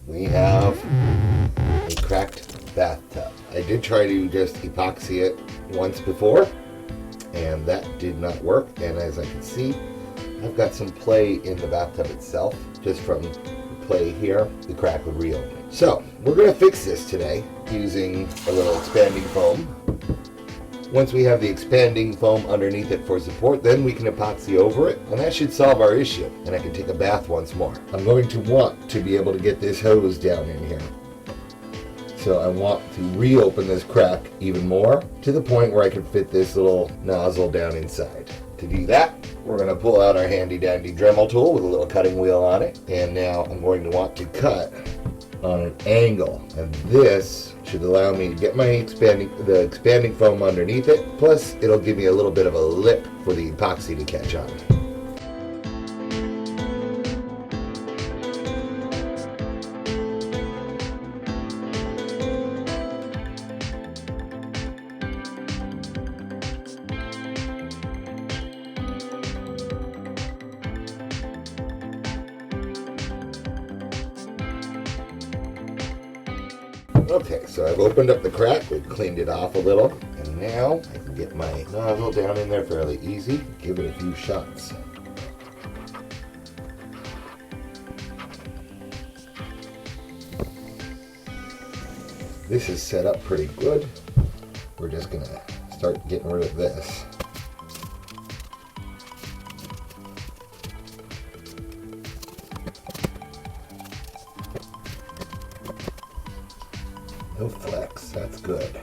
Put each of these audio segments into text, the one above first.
we have a cracked bathtub. I did try to just epoxy it once before, and that did not work. And as I can see, I've got some play in the bathtub itself. Just from the play here, the crack would reopen. So we're going to fix this today using a little expanding foam. Once we have the expanding foam underneath it for support, then we can epoxy over it, and that should solve our issue, and I can take a bath once more. I'm going to want to be able to get this hose down in here. So I want to reopen this crack even more to the point where I can fit this little nozzle down inside. To do that, we're going to pull out our handy dandy Dremel tool with a little cutting wheel on it, and now I'm going to want to cut on an angle, and this should allow me to get my expanding foam underneath it, plus it'll give me a little bit of a lip for the epoxy to catch on. Okay, so I've opened up the crack, we've cleaned it off a little, and now I can get my nozzle down in there fairly easy, give it a few shots. This is set up pretty good. We're just going to start getting rid of this. No flex, that's good.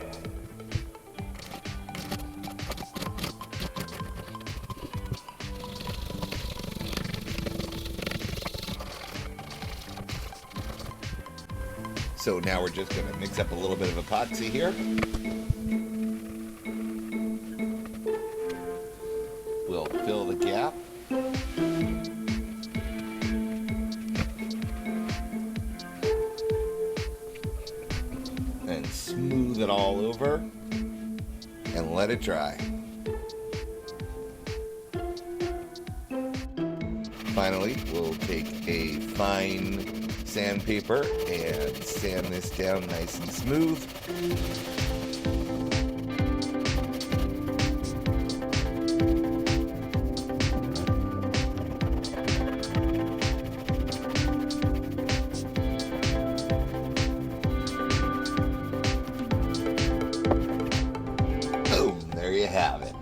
So now we're just going to mix up a little bit of epoxy here. We'll fill the gap. And smooth it all over and let it dry. Finally, we'll take a fine sandpaper and sand this down nice and smooth. There you have it.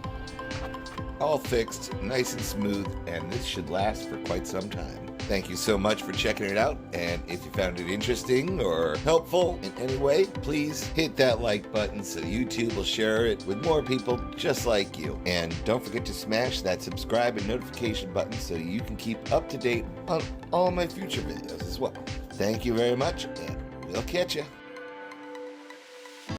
All fixed, nice and smooth, and this should last for quite some time. Thank you so much for checking it out, and if you found it interesting or helpful in any way, please hit that like button so YouTube will share it with more people just like you. And don't forget to smash that subscribe and notification button so you can keep up to date on all my future videos as well. Thank you very much, and we'll catch you.